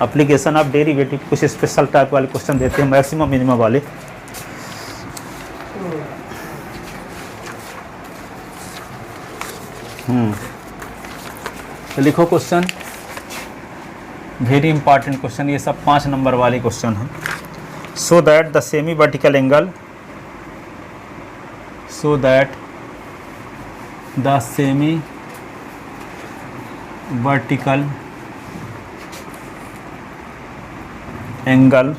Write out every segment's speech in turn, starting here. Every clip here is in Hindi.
एप्लीकेशन ऑफ डेरिवेटिव कुछ स्पेशल टाइप वाले क्वेश्चन देते हैं, मैक्सिमम मिनिमम वाले। तो लिखो क्वेश्चन, वेरी इंपॉर्टेंट क्वेश्चन, ये सब 5 नंबर वाले क्वेश्चन हैं। So that the semi vertical angle, so that the semi vertical angle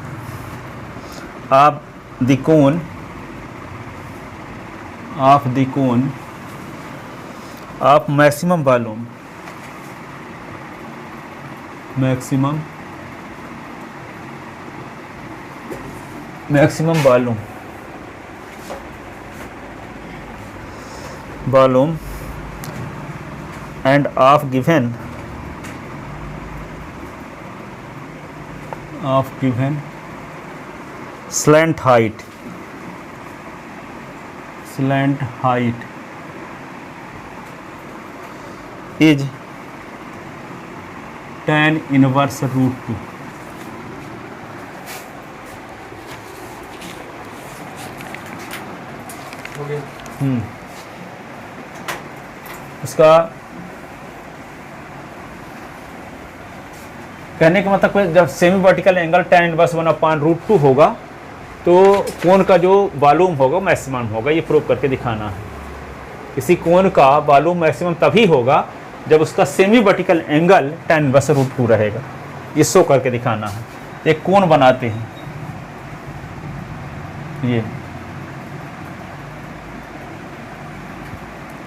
of the cone of maximum volume and of given slant height is tan inverse root 2। हो गया। उसका कहने का मतलब जब semi vertical angle tan inverse 1/√2 होगा तो कोण का जो वॉल्यूम होगा मैक्सिमम होगा, ये प्रूव करके दिखाना है। किसी कोण का वॉल्यूम मैक्सिमम तभी होगा जब उसका semi vertical angle tan inverse √2 रहेगा, ये शो करके दिखाना है। एक कोण बनाते हैं,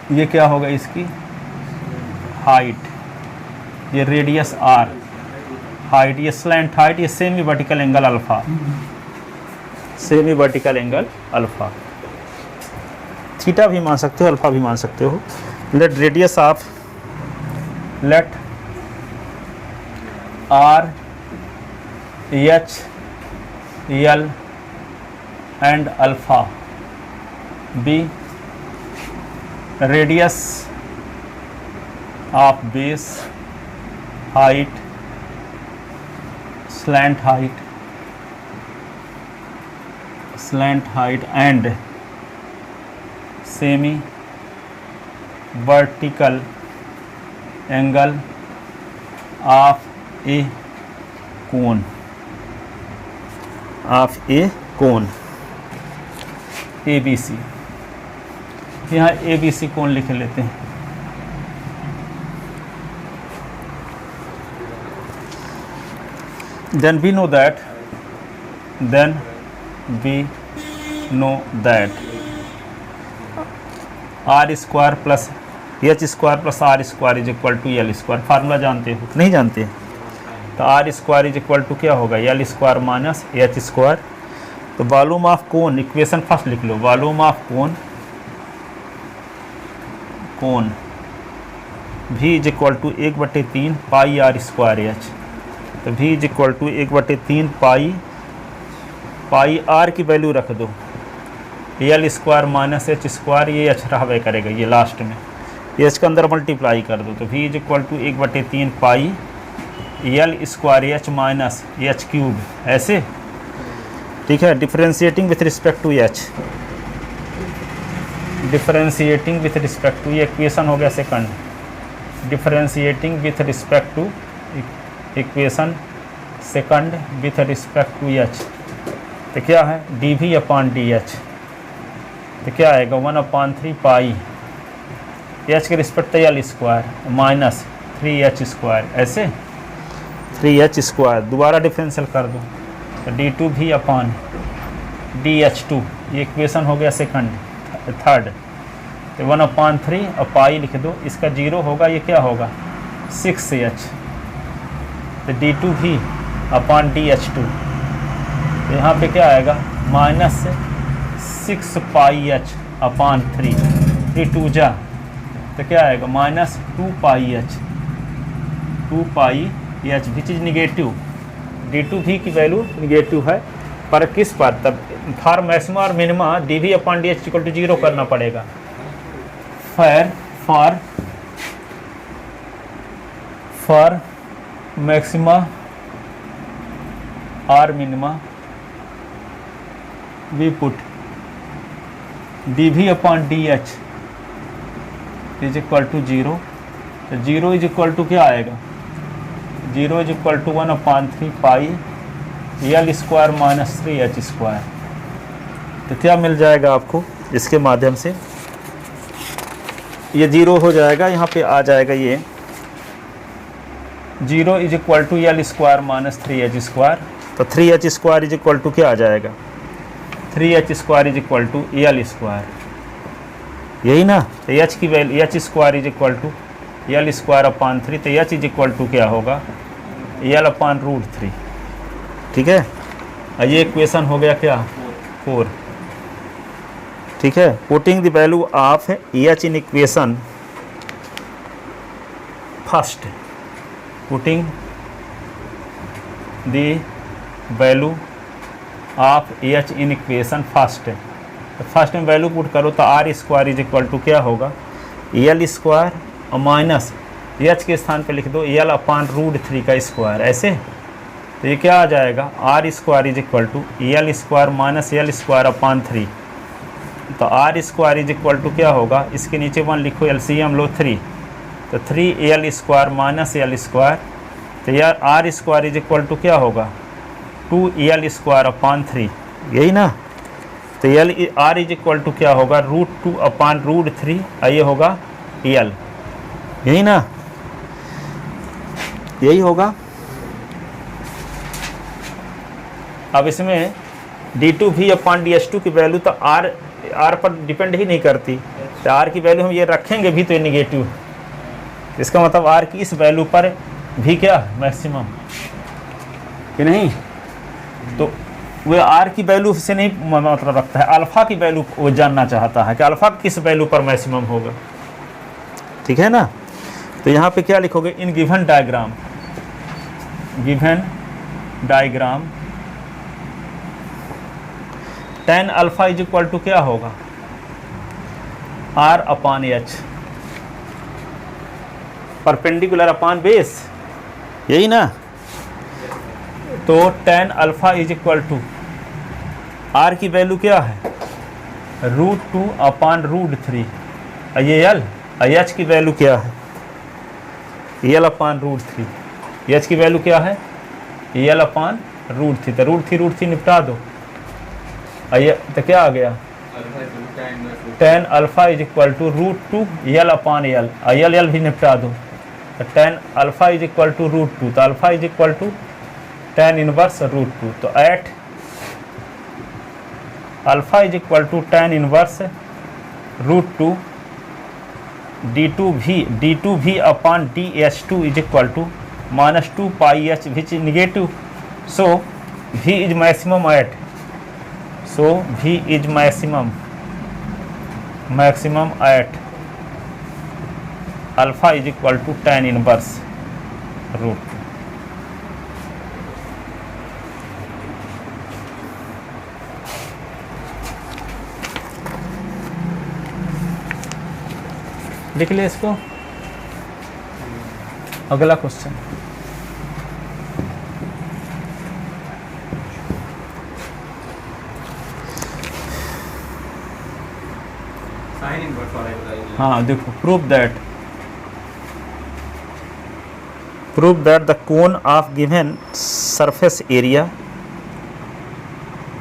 ये क्या होगा, इसकी हाइट, ये रेडियस r, हाइट, ये स्लैंट हाइट, ये semi vertical angle alpha, semi vertical angle alpha. Theta भी मान सकते हो, अल्फा भी मान सकते हो। Let radius of, let r, h, l and alpha be radius of base, height, slant height and semi vertical angle of a cone, ABC। यहाँ ABC कोण लिख लेते हैं। Then we know that r square plus h square plus r square is equal to l square. Formula जानते हो नहीं जानते? तो r square is equal to क्या होगा, l square minus h square. तो volume of cone, equation first लिख लो, volume of cone v is equal to 1/3 pi r square h। तो v is equal to 1/3 pi r की वैल्यू रख दो, l square minus h square, ये h रहबे करेगा, ये लास्ट में h के अंदर मल्टीप्लाई कर दो। तो v is equal to 1/3 pi l square h minus h cube, ऐसे ठीक है। Differentiating with respect to h, differentiating with respect to, ये इक्वेशन हो गया second. Differentiating with respect to, equation second with respect to h, तो क्या है dv/dh। तो क्या आएगा 1/3 पाई h के रिस्पेक्ट तो l square minus 3h square, ऐसे 3h स्क्वायर। दोबारा डिफरेंशियल कर दो तो d2v/dh2, ये इक्वेशन हो गया सेकंड, थर्ड। तो 1/3 और पाई लिख दो, इसका 0 होगा, ये क्या होगा 6h। तो d2v/dh2, तो यहाँ पे क्या आएगा माइनस 6πh/3, 3 2 जा, तो क्या आएगा minus 2πh which is negative. d2v की वैल्यू निगेटिव है, पर किस पर, तब फॉर मैक्सिमा और मिनिमा dv/dh इक्वल टू 0 करना पड़ेगा। For maxima or minima we put dv upon dh is equal to 0। तो 0 इज इक्वल टू क्या आएगा, 0 is equal to 1/3 pi L square minus 3h square. तो क्या मिल जाएगा आपको इसके माध्यम से, ये 0 हो जाएगा, यहाँ पे आ जाएगा ये 0 is equal to L square minus 3h square. तो 3h square is equal to क्या आ जाएगा, 3h square is equal to L square, यही ना। तो h की value h square is equal to L square upon 3। तो h इज इक्वल टू क्या होगा, एल अपॉन √3। ठीक है, ये इक्वेशन हो गया क्या, 4। ठीक है, putting the value of h in equation first, putting the value of h in equation first. तो फर्स्ट में वैल्यू पुट करो तो R square is equal to क्या होगा, एल स्क्वायर और माइनस एच के स्थान पे लिख दो एल अपॉन √3 का स्क्वायर, ऐसे। तो ये क्या आ जाएगा, R square is equal to L square minus L square upon 3। तो R square is equal to क्या होगा, इसके नीचे 1 लिखो, एलसीएम लो 3। तो 3 स्क्वायर माइनस एल स्क्वायर। तो यार R square is equal to क्या होगा, 2 स्क्वायर अपॉन 3, यही ना। तो आर इज इक्वल टू क्या होगा, √2 अपॉन √3, ये होगा एल, यही ना, यही होगा। अब इसमें d2v अपॉन ds2 की वैल्यू तो r पर डिपेंड ही नहीं करती। तो r की वैल्यू हम ये रखेंगे भी तो ये निगेटिव, इसका मतलब r की इस वैल्यू पर भी क्या मैक्सिमम कि नहीं। तो वो r की वैल्यू से नहीं मतलब रखता है, अल्फ़ा की वैल्यू वो जानना चाहता है कि अल्फ़ा किस वैल्यू पर मैक्सिमम होगा। ठीक है ना। तो यहाँ पे क्या लिखोगे, in given diagram, given diagram tan alpha is equal to क्या होगा, r upon h perpendicular upon base, यही ना। तो tan alpha is equal to r की वैल्यू क्या है, √2 अपॉन √3, ये l, h की वैल्यू क्या है, एल अपॉन √3, h की वैल्यू क्या है, एल अपॉन √3। तो √3 निपटा दो, ये तो क्या आ गया, tan alpha is equal to √2 L upon L, L भी निपटा दो। तो tan alpha is equal to √2, तो alpha is equal to tan inverse √2। तो at alpha is equal to tan inverse √2 d2v upon ds2 is equal to -2 pi h, which is negative. So v is maximum at, so v is maximum at alpha is equal to tan inverse √2। लिख ले इसको। अगला क्वेश्चन, हाँ देखो, prove that the cone of given surface area,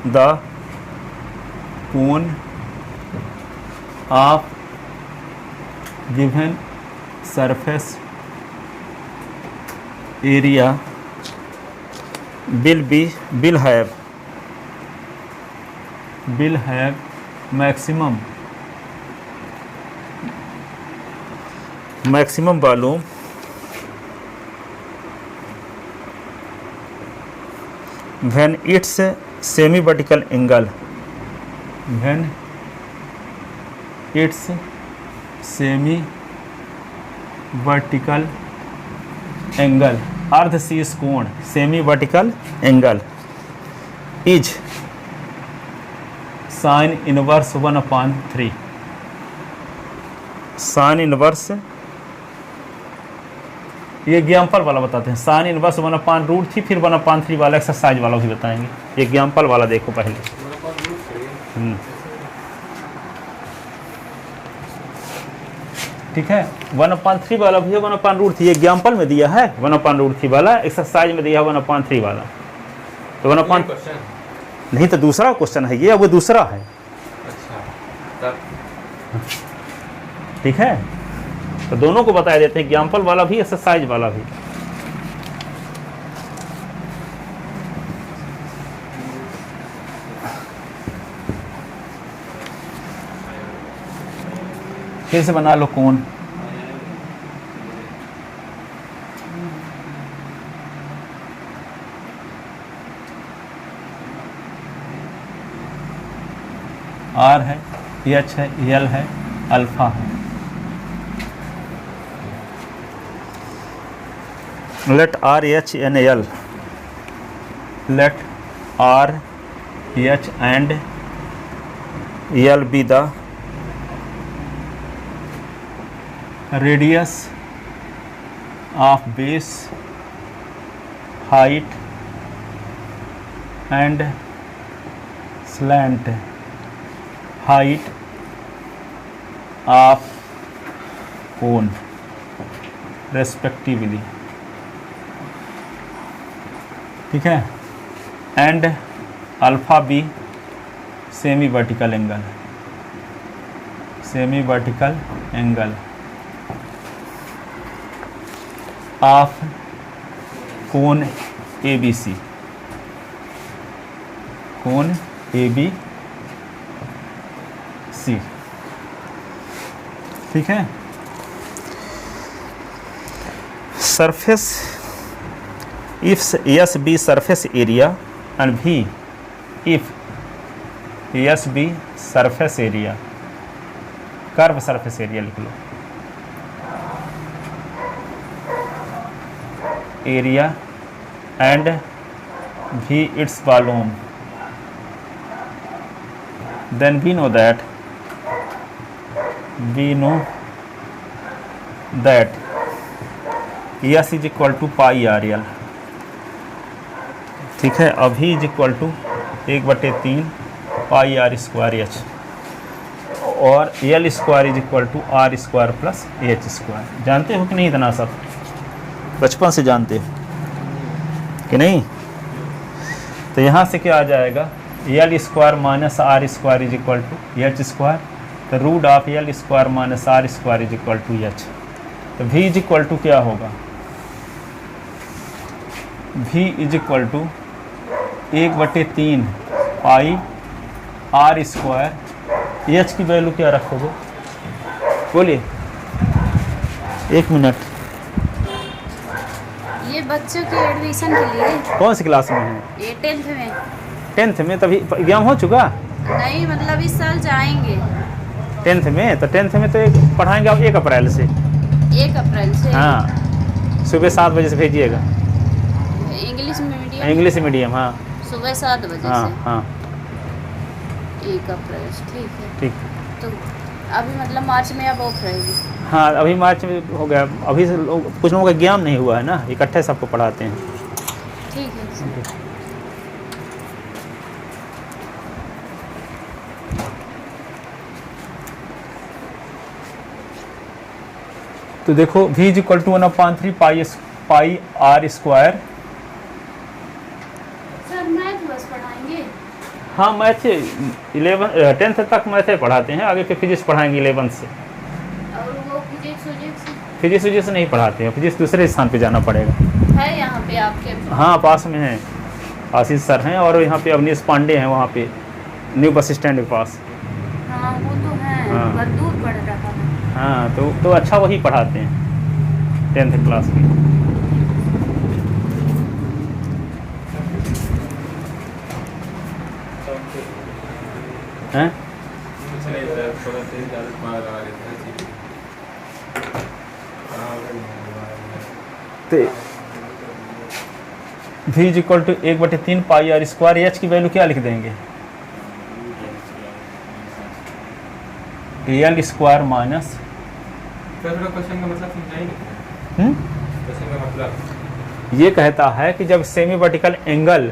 the cone of given surface area will have maximum volume when its semi vertical angle, अर्ध शीर्ष कोण semi vertical angle is sine inverse 1/3, sine inverse ये एग्जाम्पल वाला बताते हैं, साइन इनवर्स 1/√3, फिर 1/3 वाला एक्सरसाइज वाला भी बताएंगे। एग्जाम्पल वाला देखो पहले। ठीक है, 1/3 वाला भी है, 1/√3 एग्जाम्पल में दिया है, 1/√3 वाला एक्सरसाइज में दिया है 1/3 वाला। तो 1/, नहीं तो दूसरा क्वेश्चन है ये, अब वो दूसरा है। अच्छा, ठीक है, तो दोनों को बता देते हैं, एग्जाम्पल वाला भी एक्सरसाइज वाला भी। फिर से बना लो कोण। आर है, एच है, एल है, अल्फा है। Let R H and L, let R H and L be the radius of base, height and slant height of cone respectively। ठीक है, and alpha b semi vertical angle, semi vertical angle of cone ABC, cone ABC। ठीक है, surface if S be surface area and V if S be surface area, curve surface area लिख लो, area and V its volume, then we know that S is equal to pi RL। ठीक है, अभी is equal to 1/3 pi R square H, और L square is equal to R square plus H square. जानते हो कि नहीं इतना सब, बचपन से जानते हो कि नहीं? तो यहाँ से क्या आ जाएगा, L square minus R square is equal to H square, तो root of L square minus R square is equal to H. तो v इज इक्वल टू क्या होगा, v is equal to 1/3 pi R square, H की वैल्यू क्या रखोगे, बोलिए, 1 मिनट। ये बच्चों के एडमिशन के लिए। कौन सी क्लास में है? ये 10th में। 10th में, तभी एग्जाम हो चुका? नहीं, मतलब इस साल जाएंगे 10th में। तो 10th में तो एक पढ़ाएंगे आप 1 अप्रैल से। 1 अप्रैल से? हाँ, सुबह 7 बजे से भेजिएगा। English medium? इंग्लिश मीडियम, हाँ। सुबह 7 बजे हाँ से? हाँ 1 अप्रैल से, ठीक है। ठीक। तो अभी मतलब मार्च में अब ऑफ रहेगी? हाँ, अभी मार्च में हो गया, अभी से कुछ लोगों का एग्जाम नहीं हुआ है ना, इकट्ठे सबको पढ़ाते हैं। ठीक है। तो देखो v is equal to 1/3 pi R square. Sir math बस पढ़ाएंगे? हाँ, मैथ 10th तक मैथ पढ़ाते हैं, आगे फिर फिजिक्स पढ़ाएंगे 11th से। और वो फिजिक्स फिजिक्स नहीं पढ़ाते हैं, फिजिक्स दूसरे स्थान पे जाना पड़ेगा। है यहाँ पे आपके? हाँ, पास में है, आशीष सर हैं, और यहाँ पे अवनीश पांडे हैं, वहाँ पे न्यू बस स्टैंड के पास। हाँ वो तो है, हाँ। पर दूर पड़ रहा है। हाँ, तो अच्छा वही पढ़ाते हैं 10th क्लास में। हैं? तो v is equal to 1/3 pi R square, H की वैल्यू क्या लिख देंगे, एल स्क्वायर माइनस। क्वेश्चन का मतलब समझाएंगे? क्वेश्चन का मतलब ये कहता है कि जब semi vertical angle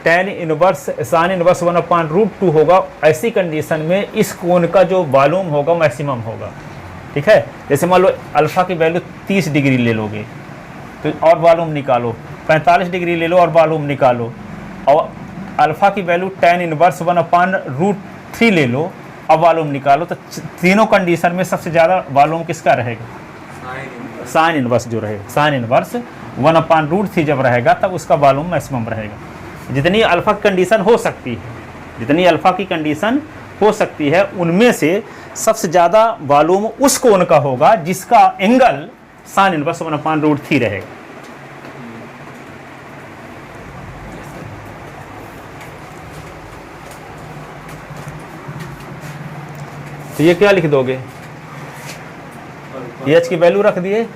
tan inverse sin inverse 1/√2 होगा, ऐसी कंडीशन में इस कोण का जो वॉल्यूम होगा मैक्सिमम होगा। ठीक है, जैसे मान लो अल्फ़ा की वैल्यू 30 डिग्री ले लोगे तो और वॉल्यूम निकालो, 45 डिग्री ले लो और वॉल्यूम निकालो, और अल्फ़ा की वैल्यू tan इनवर्स 1/√3 ले लो और वॉल्यूम निकालो, तो तीनों कंडीशन में सबसे ज़्यादा वॉल्यूम किसका रहेगा? साइन इनवर्स जो रहेगा, साइन इनवर्स 1/√3 जब रहेगा तब उसका वॉल्यूम मैक्सिमम रहेगा। जितनी अल्फ़ा की कंडीशन हो सकती है, जितनी अल्फ़ा की कंडीशन हो सकती है, उनमें से सबसे ज़्यादा वॉल्यूम उस कोण का होगा जिसका एंगल साइन इनवर्स 1/√3 रहेगा। तो ये क्या लिख दोगे? एच की वैल्यू रख दिए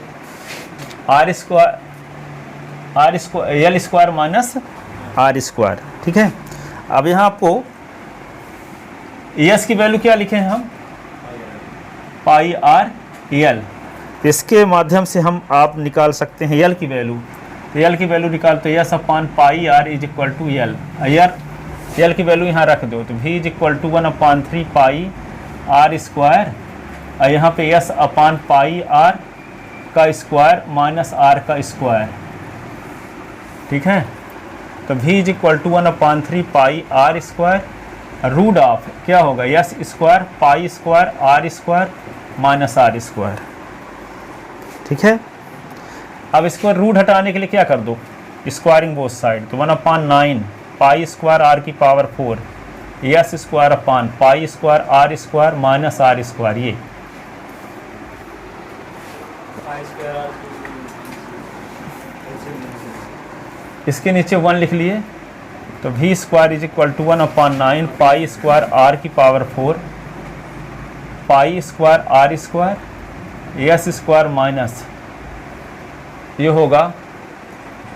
R square L square minus R square. ठीक है, अब यहाँ आपको एस की वैल्यू क्या लिखे हैं हम? पाई आर एल। इसके माध्यम से हम आप निकाल सकते हैं एल की वैल्यू। एल की वैल्यू निकालते S upon pi R is equal to L. L की वैल्यू यहाँ रख दो तो v is equal to 1/3 pi R square, और यहाँ पे एस अपान पाई आर का स्क्वायर माइनस आर का स्क्वायर। ठीक है, तो v is equal to 1/3 pi R square root of क्या होगा? S square pi square R square minus R square. ठीक है, अब इसको रूट हटाने के लिए क्या कर दो? स्क्वायरिंग बोथ साइड, तो 1/9 पाई स्क्वायर आर की power 4 S square upon pi square R square minus R square. ये इसके नीचे 1 लिख लिए, तो v square is equal to 1/9 pi square R की power 4 pi square R square S square minus ये होगा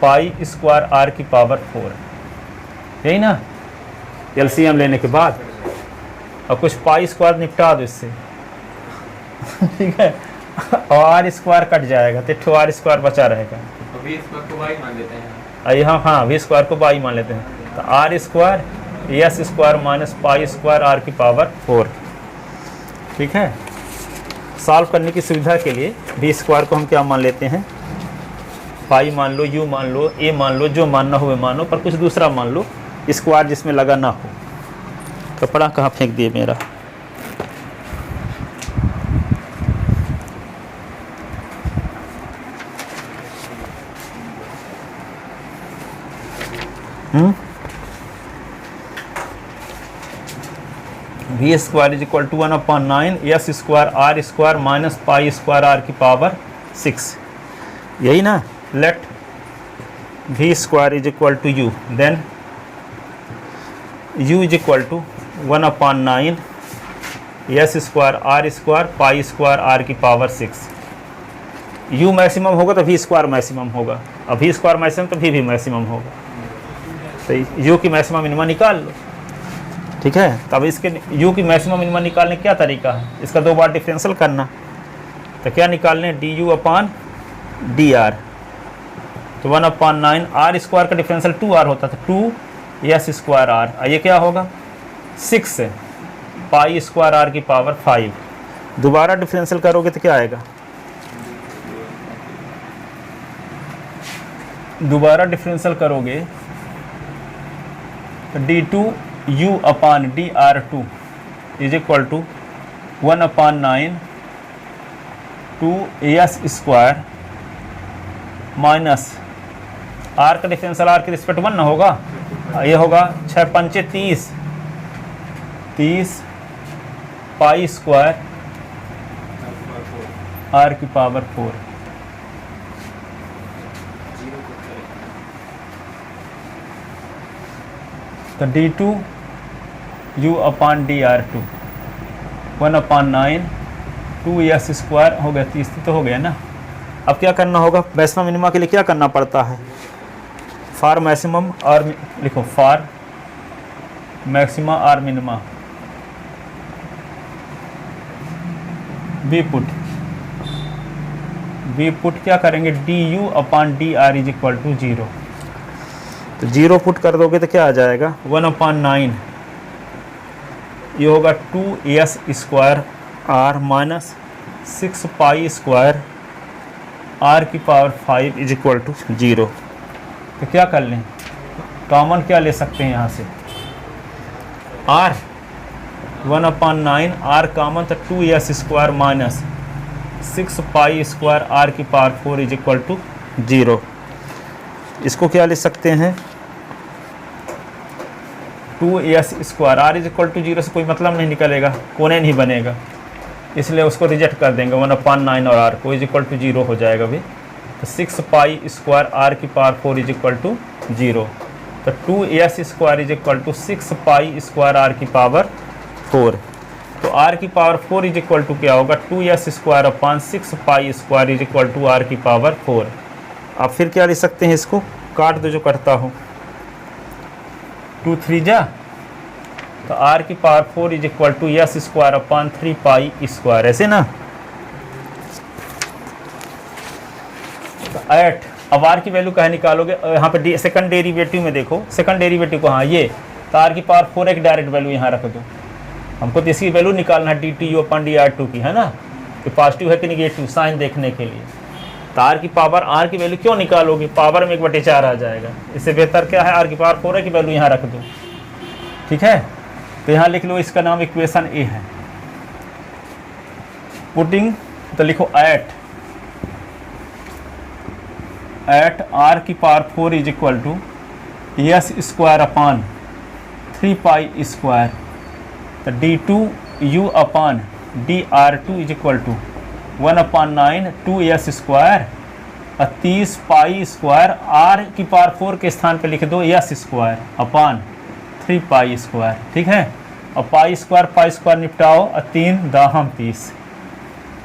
पाई स्क्वायर आर की पावर 4। यही ना एलसीएम लेने के बाद, और कुछ पाई स्क्वायर निपटा दो इससे। ठीक है, और आर स्क्वायर कट जाएगा तो ठो आर स्क्वायर बचा रहेगा। अभी इसको को y मान लेते हैं। यहाँ हाँ वी स्क्वायर को बाई मान लेते हैं, तो R square S square minus pi square R की पावर 4। ठीक है, सॉल्व करने की सुविधा के लिए वी स्क्वायर को हम क्या मान लेते हैं? पाई मान लो, यू मान लो, ए मान लो, जो मानना हो मानो, पर कुछ दूसरा मान लो, स्क्वायर जिसमें लगा ना हो। कपड़ा कहाँ फेंक दिए मेरा? V square is equal to 1/9 S square R square minus pi square R की पावर 6। यही ना? Let V square is equal to U, then u is equal to 1/9 S square R square pi square R की पावर 6। u मैक्सिमम होगा तो v स्क्वायर मैक्सिमम होगा, और v स्क्वायर मैक्सिमम तो v भी मैक्सिमम होगा। तो u की मैक्सिमम मिनिमम निकाल लो। ठीक है, तब इसके u की मैक्सिमम मिनिमम निकालने का क्या तरीका है? इसका 2 बार डिफरेंशियल करना। तो क्या निकालने? du अपान डी आर, तो 1/9 आर स्क्वायर का डिफरेंशियल 2r होता था, 2 एस स्क्वायर आर, ये क्या होगा? 6 पाई स्क्वायर आर की पावर 5। दोबारा डिफरेंशियल करोगे तो क्या आएगा? दोबारा डिफरेंशियल करोगे तो d2 u upon dr2 is equal to 1/9 2 S square minus R का डिफरेंशियल आर के रिस्पेक्ट 1 ना होगा, ये होगा 6 पंचे 30 पाई स्क्वायर आर की पावर 4। तो d2 u upon dr2 1/9 2 S square हो गया, 30 तो हो गया ना। अब क्या करना होगा? मैक्सिमम मिनिमा के लिए क्या करना पड़ता है? फार मैक्सिमम और लिखो, फार मैक्सिमा और minima we put we put क्या करेंगे, D U upon D R is equal to 0। तो 0 पुट कर दोगे तो क्या आ जाएगा, 1/9 ये होगा 2s square R minus 6 pi square R की पावर 5 इज इक्वल टू 0। तो क्या कर लें, कॉमन क्या ले सकते हैं यहाँ से, आर 1/9 आर कॉमन, तो 2s square minus 6 pi square R की पावर 4 इज इक्वल टू 0। इसको क्या ले सकते हैं, 2s square R is equal to 0 से कोई मतलब नहीं निकलेगा, कोने नहीं बनेगा, इसलिए उसको रिजेक्ट कर देंगे, 1/9 और आर को इज इक्वल टू 0 हो जाएगा भी। तो 6 पाई स्क्वायर आर की पावर 4 इज इक्वल टू 0। तो 2s square is equal to 6 pi square R की पावर 4। तो आर की पावर 4 इज इक्वल टू क्या होगा, 2s square upon 6 pi square is equal to R की पावर 4। आप फिर क्या ले सकते हैं, इसको काट दो जो करता हो, 2 3 जा, तो आर की power 4 is equal to S square upon 3 pi square, ऐसे ना। तो 8, अब आर की वैल्यू कहाँ निकालोगे, यहाँ पे सेकंड डेरिवेटिव में देखो, सेकंड डेरिवेटिव को, हाँ ये, तो आर की पावर 4 एक डायरेक्ट वैल्यू यहाँ रख दो, हमको तो इसकी वैल्यू निकालना है D T U upon D are 2 की, है ना, कि पॉजिटिव है कि निगेटिव, साइन देखने के लिए। तो आर की पावर, आर की वैल्यू क्यों निकालोगे, पावर में 1/4 आ जाएगा, इससे बेहतर क्या है, आर की पावर 4 की वैल्यू यहाँ रख दो, ठीक है। तो यहाँ लिख लो, इसका नाम इक्वेशन ए है। पुटिंग, तो लिखो एट आर की power 4 is equal to S square upon 3 pi square, तो d2u upon dr2 is equal to 1/9 2s square और 30 पाई स्क्वायर, आर की पावर 4 के स्थान पे लिख दो s square upon 3 pi square, ठीक है। और पाई स्क्वायर निपटाओ, और 3 दाहम 30,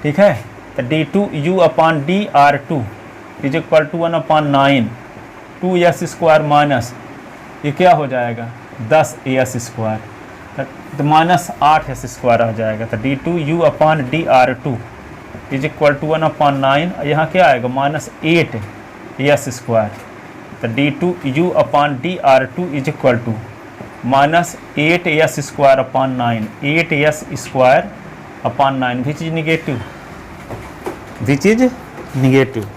ठीक है। तो d2u upon dr2 is equal to 1/9 2s square minus, ये क्या हो जाएगा, 10s स्क्वायर, तो माइनस 8s स्क्वायर आ जाएगा। तो d2u upon dr2 is equal to 1/9, यहाँ क्या आएगा, माइनस 8s स्क्वायर। तो d2u upon dr2 is equal to minus 8s square upon 9, 8s square upon 9, which is negative,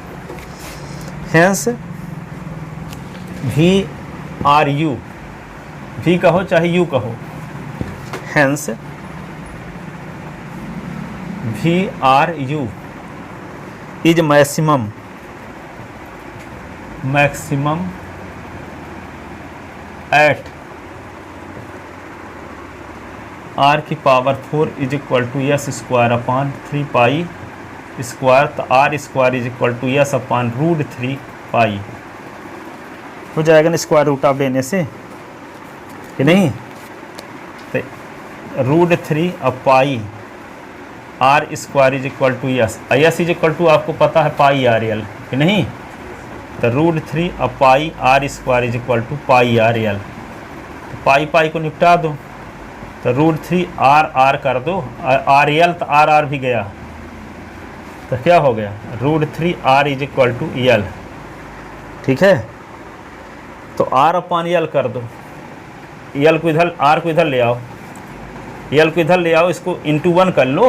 hence V or U, V कहो चाहे यू कहो, hence V or U is maximum at R की power 4 is equal to S square upon 3 pi square, तो R square is equal to S upon √3 pi हो जाएगा ना, स्क्वायर रूट ऑफ लेने से कि नहीं। तो √3 अब pi R square is equal to S, S is equal to आपको पता है पाई आर एल कि नहीं। तो √3 अब pi R square is equal to pi R L, तो पाई को निपटा दो, तो √3 आर कर दो, आर एल तो आर भी गया, तो क्या हो गया, √3 R is equal to L, ठीक है। तो आर अपॉन एल कर दो, एल को इधर, आर को इधर ले आओ, एल को इधर ले आओ, इसको इंटू 1 कर लो,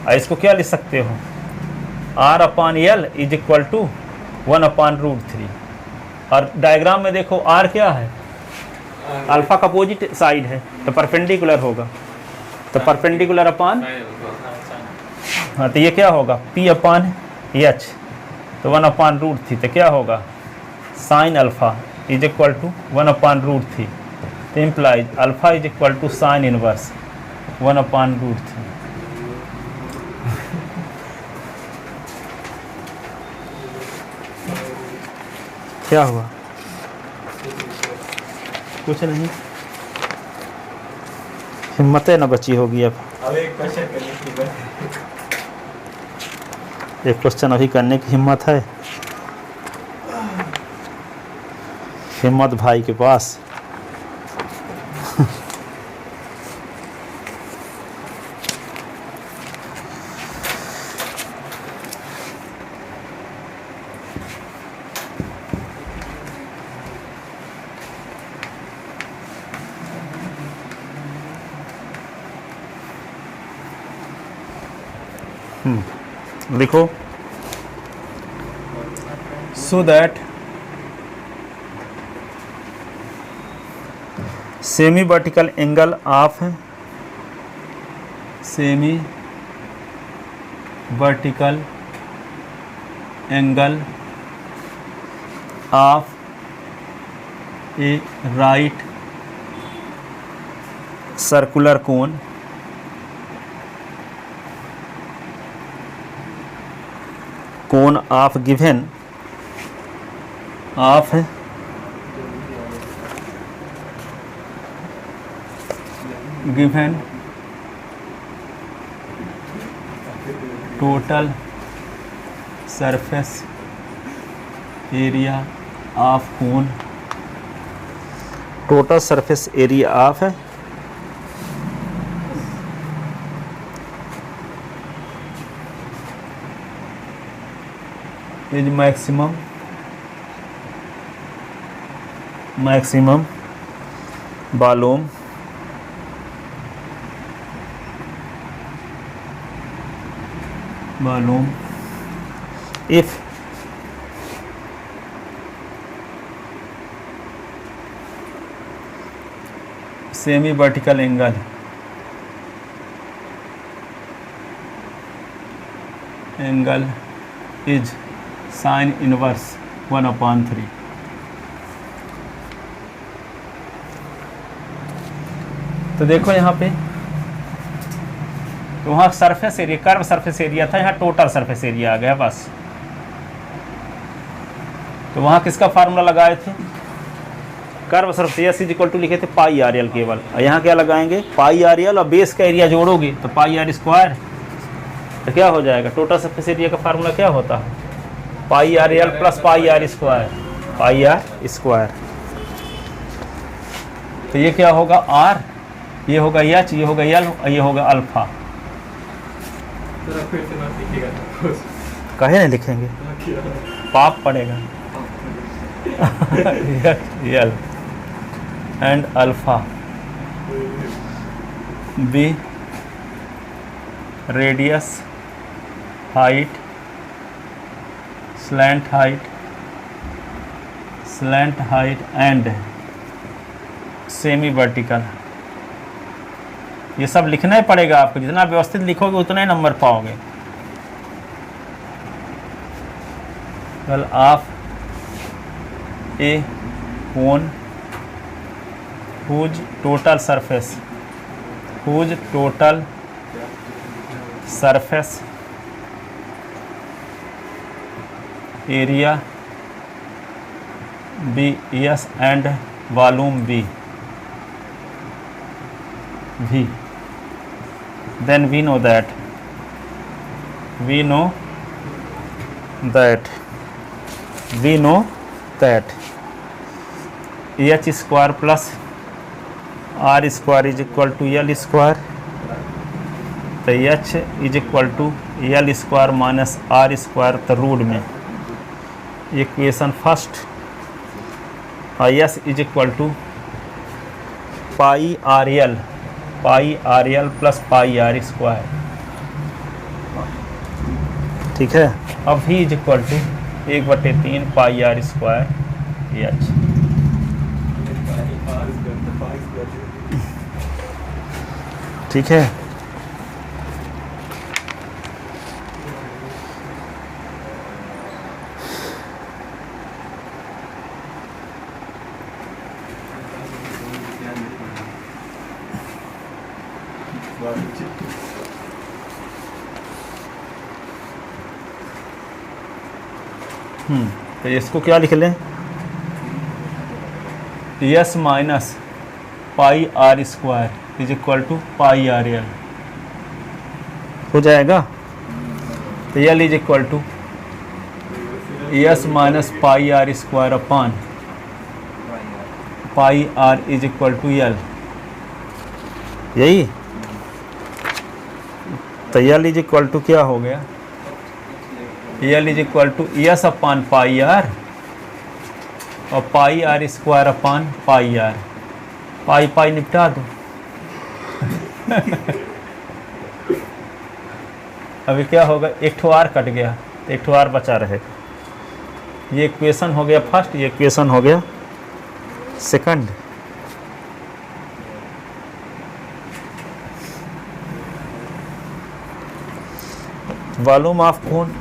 और इसको क्या लिख सकते हो, R upon L is equal to 1/√3। और डायग्राम में देखो आर क्या है, अल्फा का अपोजिट साइड है, तो परपेंडिकुलर होगा, तो परपेंडिकुलर अपॉन, हाँ तो ये क्या होगा, P अपॉन एच, तो 1/√3, तो क्या होगा, sine alpha is equal to 1/√3, तो implies alpha is equal to sine inverse 1/√3। क्या हुआ, कुछ नहीं, हिम्मतें न बची होगी अब एक क्वेश्चन करने की एक क्वेश्चन अभी करने की हिम्मत है, हिम्मत भाई के पास। लिखो so that semi vertical angle of semi vertical angle of a right circular cone of given total surface area of cone, total surface area of is maximum volume if semi vertical angle is sin inverse 1/3। तो देखो यहाँ पे, तो वहाँ surface area, curve surface area था, यहाँ टोटल सरफेस एरिया आ गया बस। तो वहाँ किसका फार्मूला लगाए थे? Curve surface S is equal to लिखे थे पाई आर एल केवल, और यहाँ क्या लगाएंगे? पाई आर एल, और बेस का एरिया जोड़ोगे तो पाई आर स्क्वायर, तो क्या हो जाएगा? टोटल सरफेस एरिया का फार्मूला क्या होता है? Pi R L plus pi R square, pi R square. तो ये क्या होगा? आर, ये होगा एच, ये होगा एल, और ये होगा अल्फा। फिर से मत लिखिएगा कुछ। कहे नहीं लिखेंगे, पाप पड़ेगा। L and alpha be radius, height, slant height and semi vertical. ये सब लिखना ही पड़ेगा आपको, जितना व्यवस्थित लिखोगे उतना ही नंबर पाओगे। Well of A cone whose total surface area B S and volume V, then we know that H square plus R square is equal to L square, तो H is equal to L square minus R square, तो रूट में इक्वेशन फर्स्ट, और S is equal to pi R L plus pi R square, ठीक है। अब V is equal to 1/3 pi R square H. ठीक है, तो इसको क्या लिख लें? S minus pi R square is equal to pi R L हो जाएगा। तो L is equal to S minus pi R square upon pi R is equal to L, यही। तो एल इज इक्वल टू क्या हो गया? L is equal to S upon pi R और pi R square upon pi R, pi pi निपटा दो। अभी क्या होगा, एक ठो आर कट गया तो एक ठो आर बचा रहेगा। ये इक्वेशन हो गया फर्स्ट, ये इक्वेशन हो गया second. Volume of cone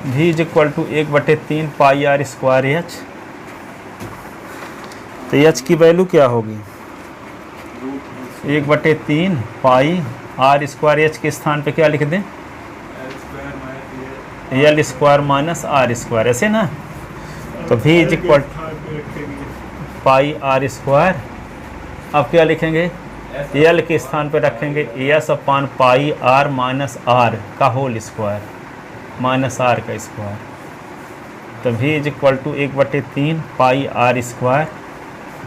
V is equal to 1/3 pi R square H. तो एच की वैल्यू क्या होगी, 1/3 पाई आर स्क्वायर। एच के स्थान पे क्या लिख दें, L square minus R square, ऐसे ना। तो V is equal pi R square. अब क्या लिखेंगे, एल के स्थान पे रखेंगे S upon pi R minus R का होल स्क्वायर माइनस आर का स्क्वायर। तो V is equal to 1/3 pi R square.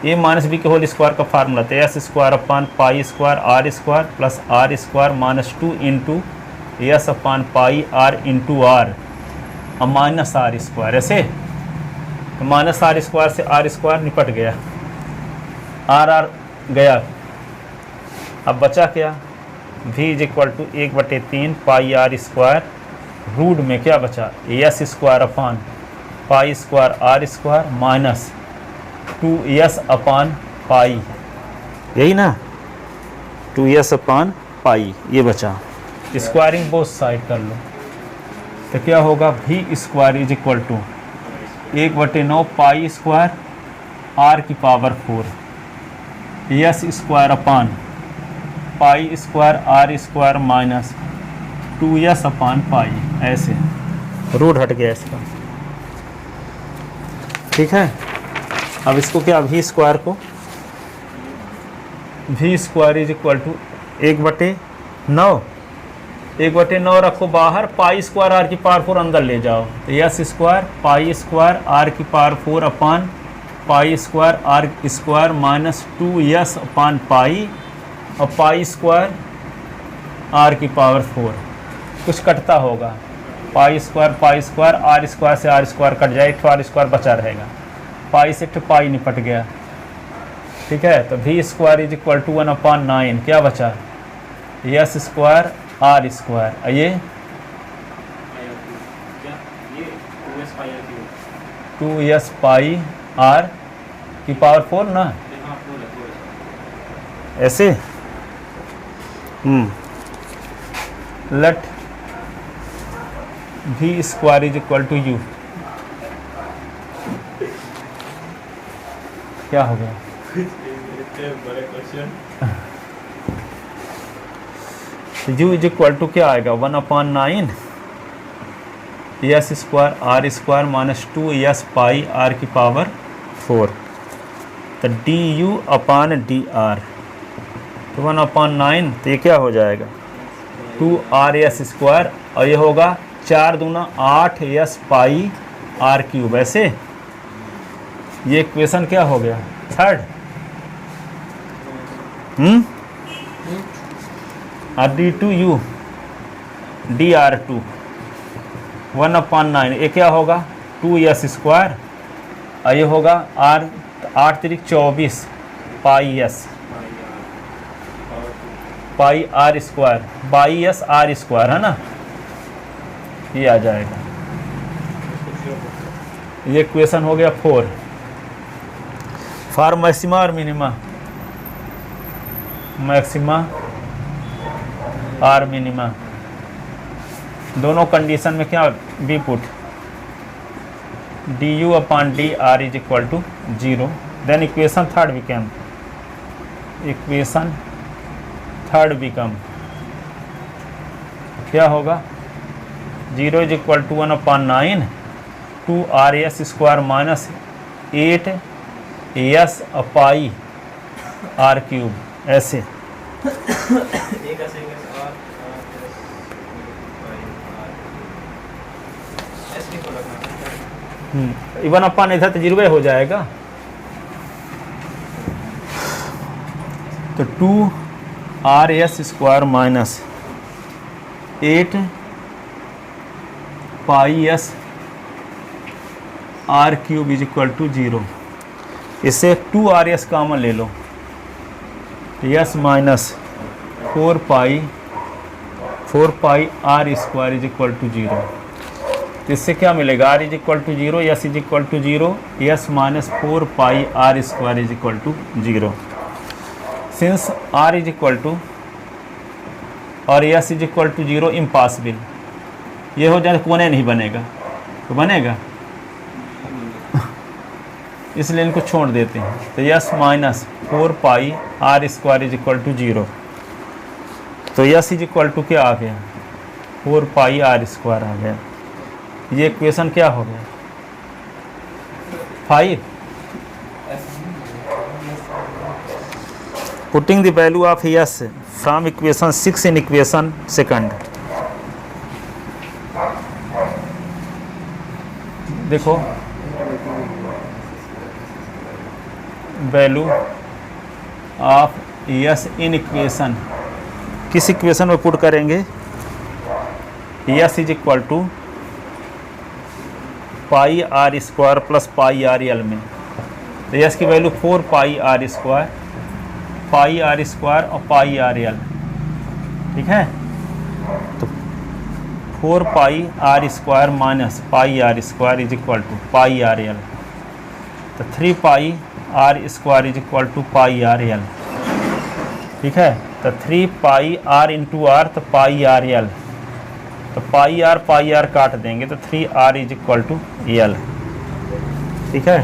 A minus B के होल स्क्वायर का फार्मूला तो S square upon pi square R square plus R square minus 2 into S upon pi R into R और माइनस आर स्क्वायर, ऐसे। तो माइनस आर स्क्वायर से आर स्क्वायर निपट गया, आर आर गया। अब बचा क्या, V is equal to 1/3 pi R square. Root में क्या बचा, S square upon pi square R square minus 2s upon pi, यही ना, 2s अपान पाई, ये बचा। स्क्वायरिंग बोथ साइड कर लो तो क्या होगा, V square is equal to 1/9 pi square R की power 4 S square upon pi square R square minus 2s upon pi, ऐसे। रूट हट गया इसका, ठीक है। अब इसको क्या, V स्क्वायर को, V square is equal to 1/9, 1/9 रखो बाहर, पाई स्क्वायर आर की पावर 4 अंदर ले जाओ। तो S square pi square R की power 4 upon pi square R square minus 2s upon pi और पाई स्क्वायर आर की पावर 4। कुछ कटता होगा, पाई स्क्वायर आर स्क्वायर से आर स्क्वायर कट जाए, एक आर स्क्वायर बचा रहेगा, पाई से एक पाई निपट गया, ठीक है। तो V square is equal to 1/9, क्या बचा, एस स्क्वायर आर स्क्वायर, ये 2s पाई आर की पावर 4 ना, ऐसे। Let V square is equal to U, क्या हो गया, U इज इक्वल टू क्या आएगा, 1/9 S square R square minus 2s pi R की पावर 4। तो du अपान डी आर, तो 1/9, तो ये क्या हो जाएगा 2r स्क्वायर और ये होगा 4 दूना 8s पाई आर क्यूब, ऐसे। ये इक्वेशन क्या हो गया, थर्ड। और d2u dr2 1/9, ये क्या होगा 2s स्क्वायर और ये होगा r 8 3 24 pi s pi R square by S R square, है ना, ये आ जाएगा। ये इक्वेशन हो गया 4 फॉर मैक्सिमा और मिनिमा, मैक्सिमा और मिनिमा दोनों कंडीशन में क्या be put, D U upon D R is equal to 0। Then equation third become, equation third become क्या होगा, 0 is equal to 1/9 2r square minus 8s pi R cube, ऐसे। 1/, इधर तो 0 हो जाएगा, तो 2r square minus 8 pi s R cube is equal to 0। इससे 2RS कॉमन ले लो, S minus 4 pi R square is equal to 0। तो इससे क्या मिलेगा, R is equal to 0, S is equal to 0, S minus 4 pi R square is equal to 0। Since R is equal to और S is equal to 0 impossible, ये हो जाए कोने नहीं बनेगा, तो बनेगा, इसलिए इनको छोड़ देते हैं। तो S minus 4 pi R square is equal to 0, तो यस इज इक्वल टू क्या आ गया, 4 पाई R स्क्वायर आ गया। ये इक्वेशन क्या हो गया, 5। Putting the value of S from equation 6 in equation second. देखो value of S in equation, किस इक्वेशन में पुट करेंगे, S is equal to pi R square plus pi R L में। तो यस की value 4 pi R square, pi R square और पाई R L, ठीक है। तो 4 pi R square minus pi R square is equal to pi R L। तो 3 pi R square is equal to pi R L, ठीक है। तो 3 पाई R इंटू R, तो पाई R L, तो पाई R काट देंगे, तो 3R is equal to L, ठीक है।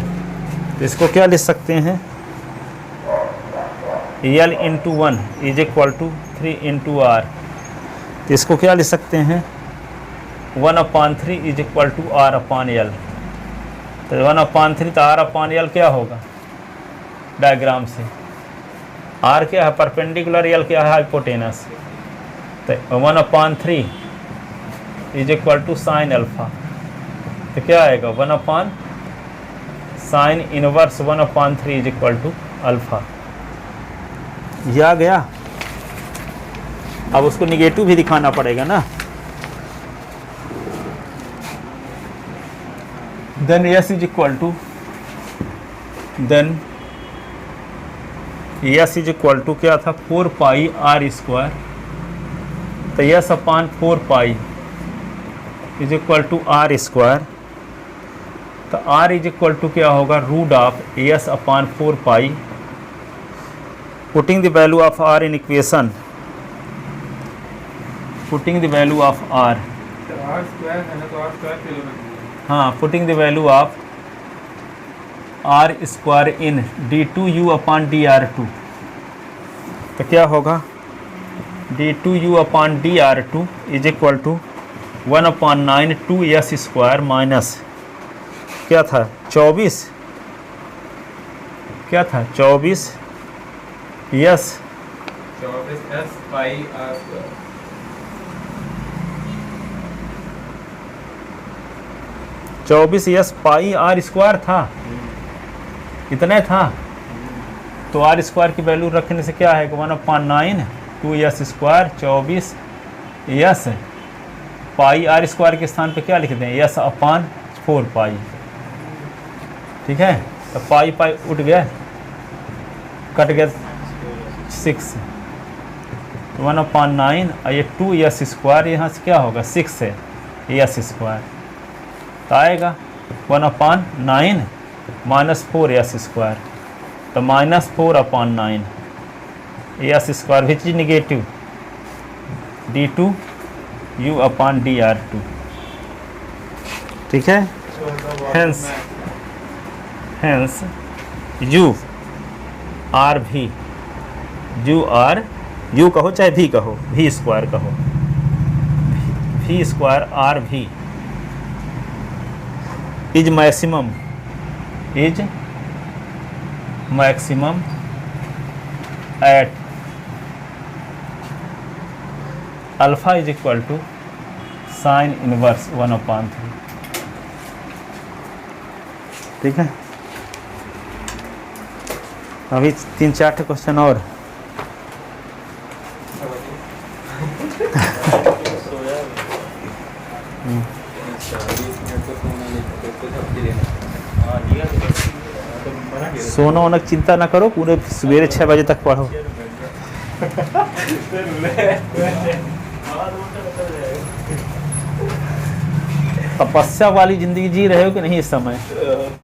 तो इसको क्या लिख सकते हैं, L into 1 is equal to 3 into R। तो इसको क्या लिख सकते हैं, 1/3 इज इक्वल टू R/L। तो 1/3, तो R/L क्या होगा डायग्राम से, R क्या है परपेंडिकुलर, L क्या है हाइपोटेनस। तो 1/3 is equal to sine alpha, तो क्या आएगा 1 sine inverse 1/3 is equal to alpha. ये आ गया। अब उसको निगेटिव भी दिखाना पड़ेगा ना। Then S is equal to, then S is equal to क्या था, 4 पाई R स्क्वायर। तो S upon 4 pi is equal to R square. तो R इज इक्वल टू क्या होगा, root of S upon 4 pi. Putting the value of R in equation, putting the value of R, R square है ना, तो R स्क्वायर किलो में, हाँ, putting the value of R square in d2u upon dr2। तो क्या होगा, d2u upon dr2 is equal to 1/9 2s square minus क्या था 24, क्या था 24 S 24s pi R square, 24 S pi R square था, इतना था। तो R स्क्वायर की वैल्यू रखने से क्या है 1/9 2s square 24 S pi R square के स्थान पे क्या लिख दें, यस अपान 4 पाई, ठीक है। तो पाई पाई उठ गया, कट गया 6, 1/9 और ये 2s स्क्वायर, यहाँ से क्या होगा 6 है यस स्क्वायर, तो आएगा 1/9 माइनस 4s स्क्वायर, तो minus 4/9 S square which is negative d2u upon dr2, ठीक है। हेंस u आर भी, u कहो चाहे v कहो, v स्क्वायर कहो, v स्क्वायर आर भी is maximum, is maximum at alpha is equal to sine inverse 1/3, ठीक है। अभी 3-4 क्वेश्चन और। सोना वोना की चिंता ना करो, पूरे सवेरे 6 बजे तक पढ़ो। तपस्या वाली जिंदगी जी रहे हो कि नहीं इस समय?